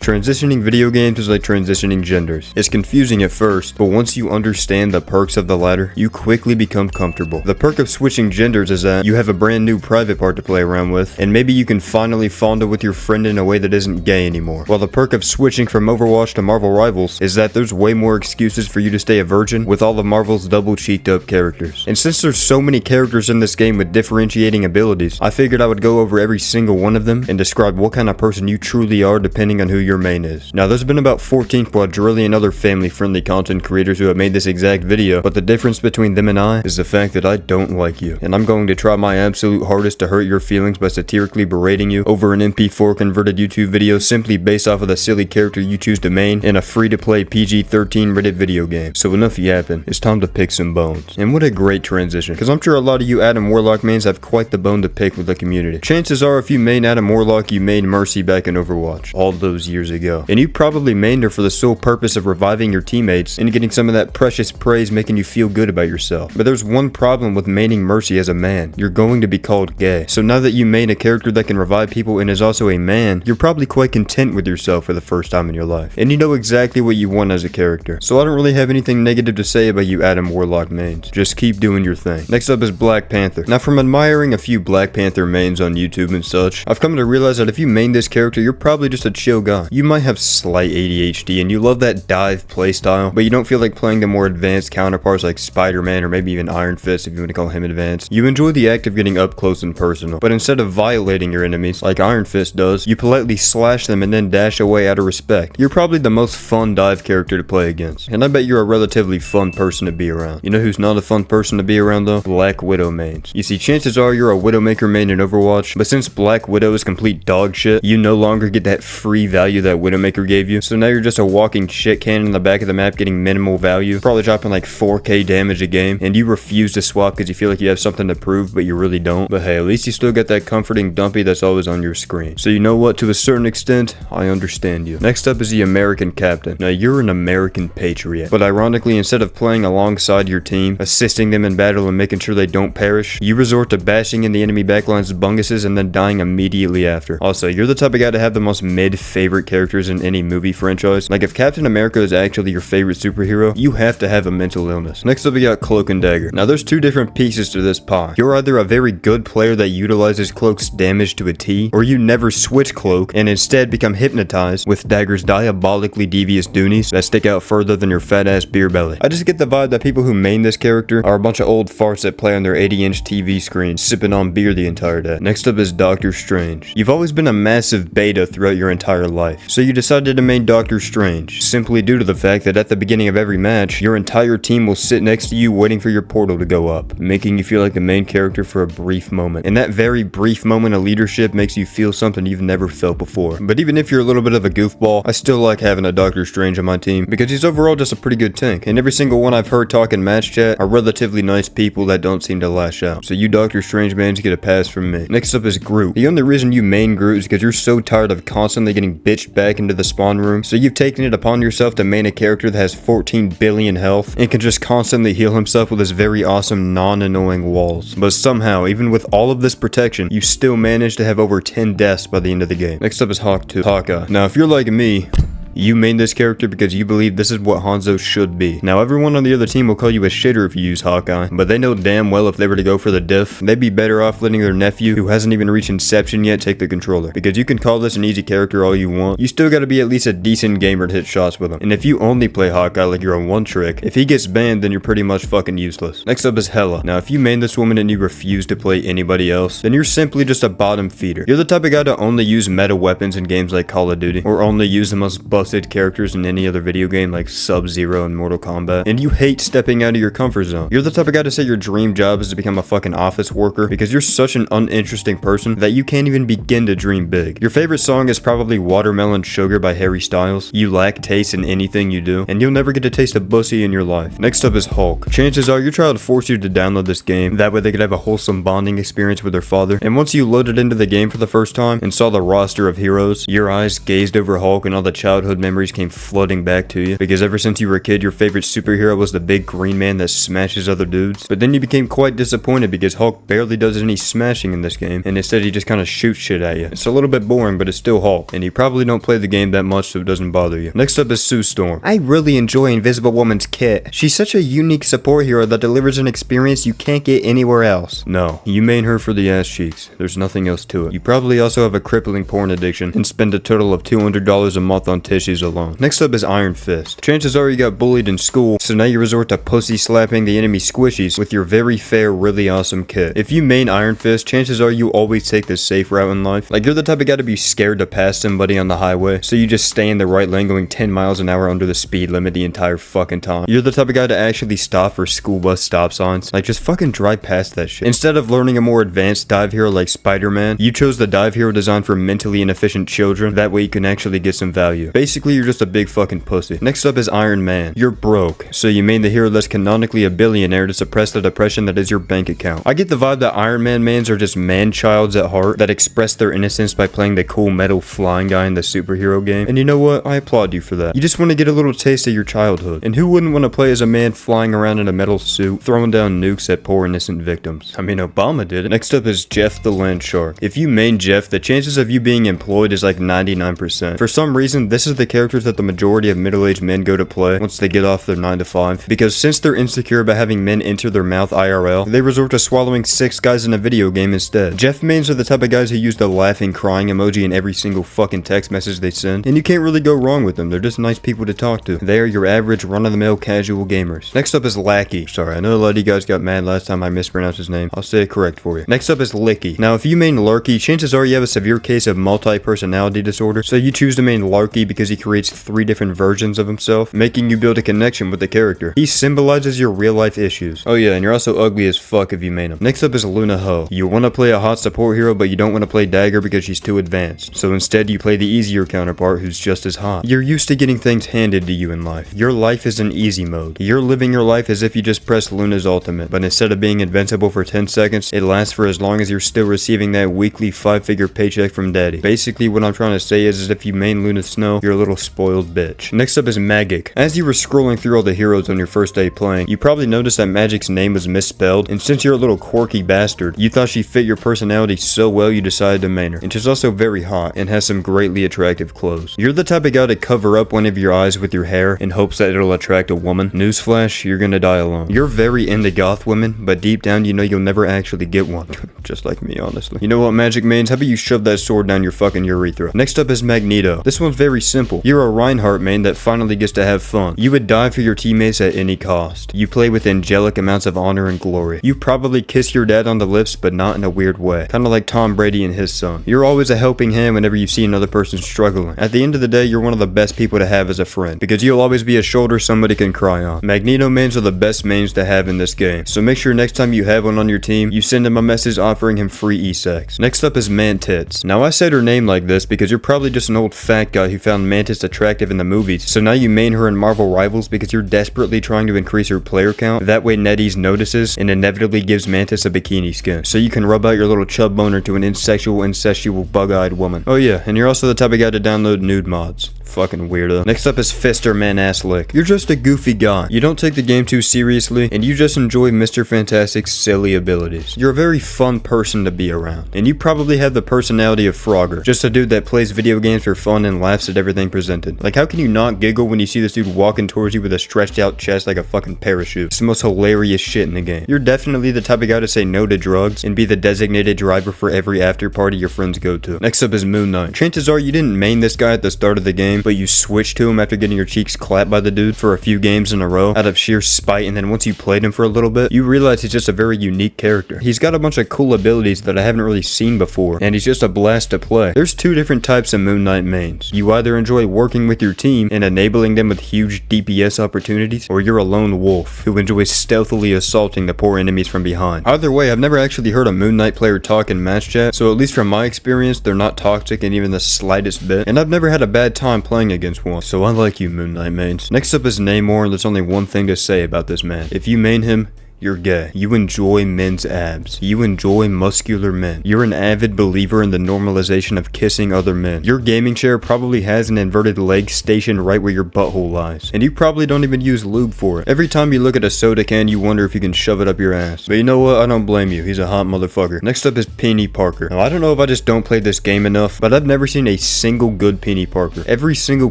Transitioning video games is like transitioning genders. It's confusing at first, but once you understand the perks of the latter, you quickly become comfortable. The perk of switching genders is that you have a brand new private part to play around with, and maybe you can finally fondle with your friend in a way that isn't gay anymore. While the perk of switching from Overwatch to Marvel Rivals is that there's way more excuses for you to stay a virgin with all of Marvel's double cheeked up characters. And since there's so many characters in this game with differentiating abilities, I figured I would go over every single one of them and describe what kind of person you truly are depending on who your main is. Now there's been about 14 quadrillion other family friendly content creators who have made this exact video, but the difference between them and I is the fact that I don't like you, and I'm going to try my absolute hardest to hurt your feelings by satirically berating you over an MP4 converted YouTube video simply based off of the silly character you choose to main in a free to play PG-13 Reddit video game. So enough yapping, it's time to pick some bones. And what a great transition, because I'm sure a lot of you Adam Warlock mains have quite the bone to pick with the community. Chances are if you main Adam Warlock, you made Mercy back in Overwatch all those years ago. And you probably mained her for the sole purpose of reviving your teammates and getting some of that precious praise making you feel good about yourself. But there's one problem with maining Mercy as a man. You're going to be called gay. So now that you main a character that can revive people and is also a man, you're probably quite content with yourself for the first time in your life. And you know exactly what you want as a character. So I don't really have anything negative to say about you Adam Warlock mains. Just keep doing your thing. Next up is Black Panther. Now from admiring a few Black Panther mains on YouTube and such, I've come to realize that if you main this character, you're probably just a chill guy. You might have slight ADHD and you love that dive playstyle, but you don't feel like playing the more advanced counterparts like Spiderman or maybe even Iron Fist if you want to call him advanced. You enjoy the act of getting up close and personal, but instead of violating your enemies like Iron Fist does, you politely slash them and then dash away out of respect. You're probably the most fun dive character to play against, and I bet you're a relatively fun person to be around. You know who's not a fun person to be around though? Black Widow mains. You see, chances are you're a Widowmaker main in Overwatch, but since Black Widow is complete dog shit, you no longer get that free value that Widowmaker gave you, so now you're just a walking shit cannon in the back of the map getting minimal value, probably dropping like 4k damage a game, and you refuse to swap because you feel like you have something to prove but you really don't. But hey, at least you still get that comforting dumpy that's always on your screen. So you know what, to a certain extent, I understand you. Next up is the American Captain. Now you're an American patriot, but ironically instead of playing alongside your team, assisting them in battle and making sure they don't perish, you resort to bashing in the enemy backline's bunguses and then dying immediately after. Also, you're the type of guy to have the most mid favorite characters in any movie franchise. Like if Captain America is actually your favorite superhero, you have to have a mental illness. Next up we got Cloak and Dagger. Now there's two different pieces to this pie. You're either a very good player that utilizes Cloak's damage to a T, or you never switch Cloak and instead become hypnotized with Dagger's diabolically devious doonies that stick out further than your fat ass beer belly. I just get the vibe that people who main this character are a bunch of old farts that play on their 80-inch TV screens sipping on beer the entire day. Next up is Doctor Strange. You've always been a massive beta throughout your entire life, so you decided to main Doctor Strange, simply due to the fact that at the beginning of every match, your entire team will sit next to you waiting for your portal to go up, making you feel like the main character for a brief moment. And that very brief moment of leadership makes you feel something you've never felt before. But even if you're a little bit of a goofball, I still like having a Doctor Strange on my team because he's overall just a pretty good tank, and every single one I've heard talk in match chat are relatively nice people that don't seem to lash out. So you Doctor Strange mains get a pass from me. Next up is GROOT. The only reason you main GROOT is because you're so tired of constantly getting bitched back into the spawn room, so you've taken it upon yourself to main a character that has 14 billion health and can just constantly heal himself with his very awesome non-annoying walls. But somehow, even with all of this protection, you still manage to have over 10 deaths by the end of the game. Next up is Hawkeye. Now if you're like me, you main this character because you believe this is what Hanzo should be. Now everyone on the other team will call you a shitter if you use Hawkeye, but they know damn well if they were to go for the diff, they'd be better off letting their nephew, who hasn't even reached Inception yet, take the controller. Because you can call this an easy character all you want, you still gotta be at least a decent gamer to hit shots with him. And if you only play Hawkeye like you're a one trick, if he gets banned then you're pretty much fucking useless. Next up is Hela. Now if you main this woman and you refuse to play anybody else, then you're simply just a bottom feeder. You're the type of guy to only use meta weapons in games like Call of Duty, or only use the most busted characters in any other video game like Sub-Zero and Mortal Kombat, and you hate stepping out of your comfort zone. You're the type of guy to say your dream job is to become a fucking office worker because you're such an uninteresting person that you can't even begin to dream big. Your favorite song is probably Watermelon Sugar by Harry Styles. You lack taste in anything you do, and you'll never get to taste a pussy in your life. Next up is Hulk. Chances are your child forced you to download this game, that way they could have a wholesome bonding experience with their father, and once you loaded into the game for the first time and saw the roster of heroes, your eyes gazed over Hulk and all the childhood childhood memories came flooding back to you, because ever since you were a kid, your favorite superhero was the big green man that smashes other dudes. But then you became quite disappointed because Hulk barely does any smashing in this game, and instead he just kind of shoots shit at you. It's a little bit boring, but it's still Hulk, and you probably don't play the game that much, so it doesn't bother you. Next up is Sue Storm. I really enjoy Invisible Woman's kit. She's such a unique support hero that delivers an experience you can't get anywhere else. No, you main her for the ass cheeks. There's nothing else to it. You probably also have a crippling porn addiction and spend a total of $200 a month on tissues alone. Next up is Iron Fist. Chances are you got bullied in school, so now you resort to pussy slapping the enemy squishies with your very fair, really awesome kit. If you main Iron Fist, chances are you always take the safe route in life. Like, you're the type of guy to be scared to pass somebody on the highway, so you just stay in the right lane going 10 miles an hour under the speed limit the entire fucking time. You're the type of guy to actually stop for school bus stop signs. Like, just fucking drive past that shit. Instead of learning a more advanced dive hero like Spiderman, you chose the dive hero designed for mentally inefficient children. That way you can actually get some value. Basically, you're just a big fucking pussy. Next up is Iron Man. You're broke, so you main the hero that's canonically a billionaire to suppress the depression that is your bank account. I get the vibe that Iron Man mains are just man-childs at heart that express their innocence by playing the cool metal flying guy in the superhero game. And you know what? I applaud you for that. You just want to get a little taste of your childhood. And who wouldn't want to play as a man flying around in a metal suit, throwing down nukes at poor innocent victims? I mean, Obama did it. Next up is Jeff the Land Shark. If you main Jeff, the chances of you being employed is like 99%. For some reason, this is the characters that the majority of middle-aged men go to play once they get off their 9 to 5. Because since they're insecure about having men enter their mouth IRL, they resort to swallowing 6 guys in a video game instead. Jeff mains are the type of guys who use the laughing, crying emoji in every single fucking text message they send, and you can't really go wrong with them. They're just nice people to talk to. They are your average run-of-the-mill casual gamers. Next up is Lackey. Sorry, I know a lot of you guys got mad last time I mispronounced his name. I'll say it correct for you. Next up is Licky. Now, if you main Larky, chances are you have a severe case of multi-personality disorder, so you choose to main Larky because he creates 3 different versions of himself, making you build a connection with the character. He symbolizes your real-life issues. Oh yeah, and you're also ugly as fuck if you main him. Next up is Luna Ho. You want to play a hot support hero, but you don't want to play Dagger because she's too advanced, so instead you play the easier counterpart who's just as hot. You're used to getting things handed to you in life. Your life is in easy mode. You're living your life as if you just pressed Luna's ultimate, but instead of being invincible for 10 seconds, it lasts for as long as you're still receiving that weekly 5-figure paycheck from daddy. Basically, what I'm trying to say is if you main Luna Snow, you're a little spoiled bitch. Next up is Magik. As you were scrolling through all the heroes on your first day playing, you probably noticed that Magik's name was misspelled, and since you're a little quirky bastard, you thought she fit your personality so well you decided to main her. And she's also very hot and has some greatly attractive clothes. You're the type of guy to cover up one of your eyes with your hair in hopes that it'll attract a woman. Newsflash, you're gonna die alone. You're very into goth women, but deep down you know you'll never actually get one. Just like me, honestly. You know what, Magic mains? How about you shove that sword down your fucking urethra? Next up is Magneto. This one's very simple. You're a Reinhardt main that finally gets to have fun. You would die for your teammates at any cost. You play with angelic amounts of honor and glory. You probably kiss your dad on the lips, but not in a weird way. Kinda like Tom Brady and his son. You're always a helping hand whenever you see another person struggling. At the end of the day, you're one of the best people to have as a friend, because you'll always be a shoulder somebody can cry on. Magneto mains are the best mains to have in this game, so make sure next time you have one on your team, you send him a message offering him free e-sex. Next up is Mantis. Now I said her name like this because you're probably just an old fat guy who found Mantis attractive in the movies, so now you main her in Marvel Rivals because you're desperately trying to increase her player count. That way NetEase notices and inevitably gives Mantis a bikini skin, so you can rub out your little chub boner to an incestual bug-eyed woman. Oh yeah, and you're also the type of guy to download nude mods. Fucking weirdo. Next up is Fister Man-Ass Lick. You're just a goofy guy. You don't take the game too seriously, and you just enjoy Mr. Fantastic's silly abilities. You're a very fun person to be around, and you probably have the personality of Frogger, just a dude that plays video games for fun and laughs at everything presented. Like, how can you not giggle when you see this dude walking towards you with a stretched out chest like a fucking parachute? It's the most hilarious shit in the game. You're definitely the type of guy to say no to drugs and be the designated driver for every after party your friends go to. Next up is Moon Knight. Chances are you didn't main this guy at the start of the game, but you switched to him after getting your cheeks clapped by the dude for a few games in a row out of sheer spite, and then once you played him for a little bit, you realize he's just a very unique character. He's got a bunch of cool abilities that I haven't really seen before, and he's just a blast to play. There's 2 different types of Moon Knight mains. You either enjoy working with your team and enabling them with huge DPS opportunities, or you're a lone wolf who enjoys stealthily assaulting the poor enemies from behind. Either way, I've never actually heard a Moon Knight player talk in match chat, so at least from my experience, they're not toxic in even the slightest bit, and I've never had a bad time playing against one, so I like you Moon Knight mains. Next up is Namor, and there's only one thing to say about this man. If you main him, You're gay. You enjoy men's abs. You enjoy muscular men. You're an avid believer in the normalization of kissing other men. Your gaming chair probably has an inverted leg stationed right where your butthole lies. And you probably don't even use lube for it. Every time you look at a soda can, you wonder if you can shove it up your ass. But you know what? I don't blame you. He's a hot motherfucker. Next up is Peni Parker. Now, I don't know if I just don't play this game enough, but I've never seen a single good Peni Parker. Every single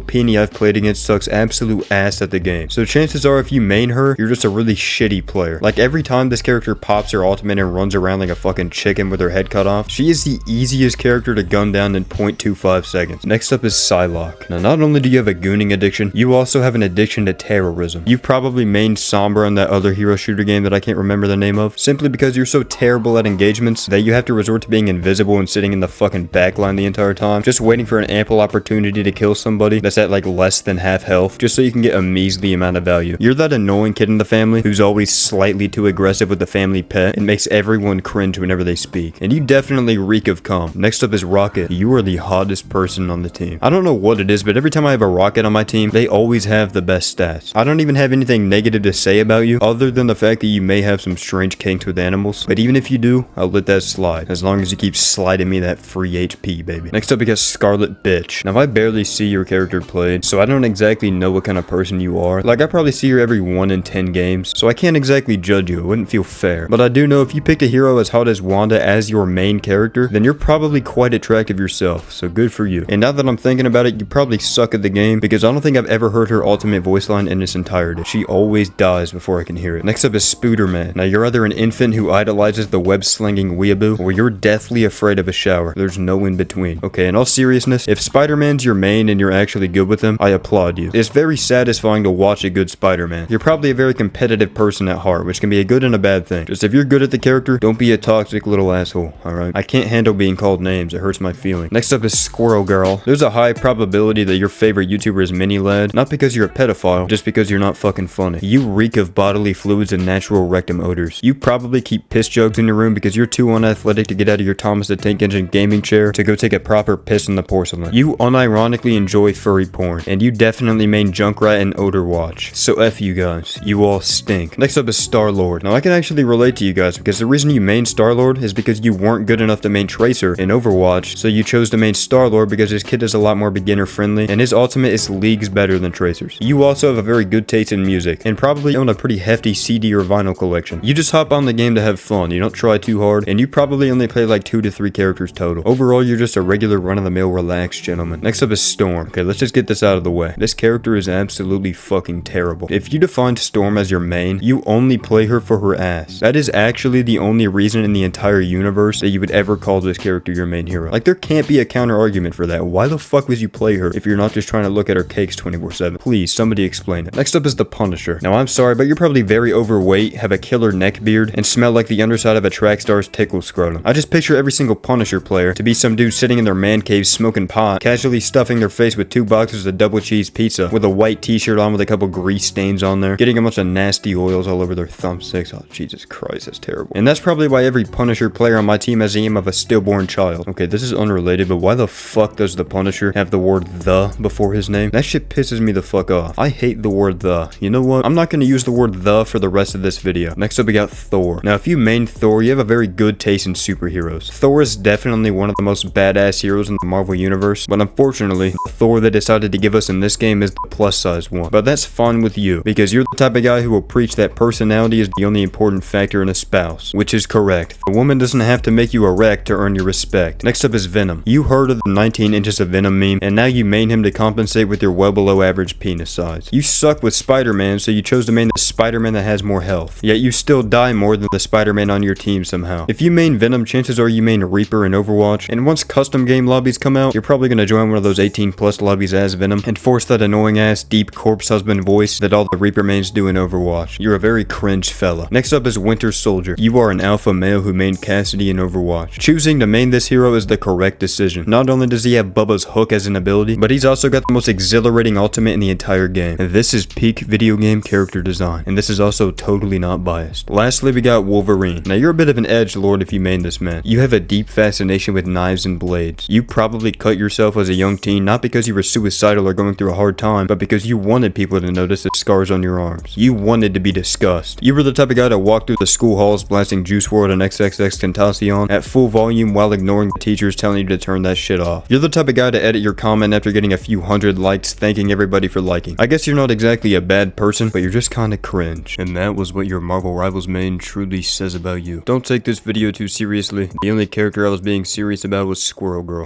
Peni I've played against sucks absolute ass at the game. So chances are if you main her, you're just a really shitty player. Like every time this character pops her ultimate and runs around like a fucking chicken with her head cut off, she is the easiest character to gun down in 0.25 seconds. Next up is Psylocke. Now not only do you have a gooning addiction, you also have an addiction to terrorism. You've probably mained Sombra in that other hero shooter game that I can't remember the name of, simply because you're so terrible at engagements that you have to resort to being invisible and sitting in the fucking backline the entire time, just waiting for an ample opportunity to kill somebody that's at like less than half health, just so you can get a measly amount of value. You're that annoying kid in the family who's always slightly too aggressive with the family pet and makes everyone cringe whenever they speak. And you definitely reek of cum. Next up is Rocket. You are the hottest person on the team. I don't know what it is, but every time I have a Rocket on my team, they always have the best stats. I don't even have anything negative to say about you, other than the fact that you may have some strange kinks with animals. But even if you do, I'll let that slide, as long as you keep sliding me that free HP, baby. Next up, we got Scarlet Witch. Now, I barely see your character played, so I don't exactly know what kind of person you are. Like, I probably see her every 1 in 10 games, so I can't exactly judge you. It wouldn't feel fair. But I do know if you picked a hero as hot as Wanda as your main character, then you're probably quite attractive yourself, so good for you. And now that I'm thinking about it, you probably suck at the game, because I don't think I've ever heard her ultimate voice line in its entirety. She always dies before I can hear it. Next up is Spiderman. Now, you're either an infant who idolizes the web-slinging weeaboo, or you're deathly afraid of a shower. There's no in between. Okay, in all seriousness, if Spider-Man's your main and you're actually good with him, I applaud you. It's very satisfying to watch a good Spider-Man. You're probably a very competitive person at heart, which can be a good and a bad thing. Just if you're good at the character, don't be a toxic little asshole, alright? I can't handle being called names. It hurts my feelings. Next up is Squirrel Girl. There's a high probability that your favorite YouTuber is Mini Lad, not because you're a pedophile, just because you're not fucking funny. You reek of bodily fluids and natural rectum odors. You probably keep piss jugs in your room because you're too unathletic to get out of your Thomas the Tank Engine gaming chair to go take a proper piss in the porcelain. You unironically enjoy furry porn, and you definitely main Junkrat and Odor Watch. So F you guys. You all stink. Next up is Star-Lord. Now I can actually relate to you guys because the reason you main Star-Lord is because you weren't good enough to main Tracer in Overwatch, so you chose to main Star-Lord because his kit is a lot more beginner friendly and his ultimate is leagues better than Tracer's. You also have a very good taste in music and probably own a pretty hefty CD or vinyl collection. You just hop on the game to have fun, you don't try too hard, and you probably only play like 2 to 3 characters total. Overall, you're just a regular run-of-the-mill relaxed gentleman. Next up is Storm. Okay, let's just get this out of the way. This character is absolutely fucking terrible. If you defined Storm as your main, you only play her for her ass. That is actually the only reason in the entire universe that you would ever call this character your main hero. Like, there can't be a counter argument for that. Why the fuck would you play her if you're not just trying to look at her cakes 24/7? Please, somebody explain it. Next up is the Punisher. Now, I'm sorry, but you're probably very overweight, have a killer neck beard, and smell like the underside of a track star's tickle scrotum. I just picture every single Punisher player to be some dude sitting in their man cave smoking pot, casually stuffing their face with 2 boxes of double cheese pizza, with a white t-shirt on with a couple grease stains on there, getting a bunch of nasty oils all over their thumbsticks. Oh, Jesus Christ, that's terrible. And that's probably why every Punisher player on my team has the aim of a stillborn child. Okay, this is unrelated, but why the fuck does the Punisher have the word the before his name? That shit pisses me the fuck off. I hate the word the. You know what? I'm not gonna use the word the for the rest of this video. Next up, we got Thor. Now, if you main Thor, you have a very good taste in superheroes. Thor is definitely one of the most badass heroes in the Marvel Universe, but unfortunately, the Thor they decided to give us in this game is the plus-size one. But that's fine with you, because you're the type of guy who will preach that personality is the only important factor in a spouse, which is correct. The woman doesn't have to make you erect to earn your respect. Next up is Venom. You heard of the 19 inches of Venom meme, and now you main him to compensate with your well below average penis size. You suck with Spider-Man, so you chose to main the Spider-Man that has more health, yet you still die more than the Spider-Man on your team somehow. If you main Venom, chances are you main Reaper in Overwatch, and once custom game lobbies come out, you're probably gonna join one of those 18+ lobbies as Venom, and force that annoying ass deep corpse husband voice that all the Reaper mains do in Overwatch. You're a very cringe fella. Next up is Winter Soldier. You are an alpha male who mained Cassidy in Overwatch. Choosing to main this hero is the correct decision. Not only does he have Bubba's hook as an ability, but he's also got the most exhilarating ultimate in the entire game. And this is peak video game character design, and this is also totally not biased. Lastly, we got Wolverine. Now, you're a bit of an edgelord if you main this man. You have a deep fascination with knives and blades. You probably cut yourself as a young teen, not because you were suicidal or going through a hard time, but because you wanted people to notice the scars on your arms. You wanted to be discussed. You You're the type of guy to walk through the school halls blasting Juice WRLD and XXXTentacion at full volume while ignoring the teachers telling you to turn that shit off. You're the type of guy to edit your comment after getting a few hundred likes thanking everybody for liking. I guess you're not exactly a bad person, but you're just kinda cringe. And that was what your Marvel Rivals main truly says about you. Don't take this video too seriously. The only character I was being serious about was Squirrel Girl.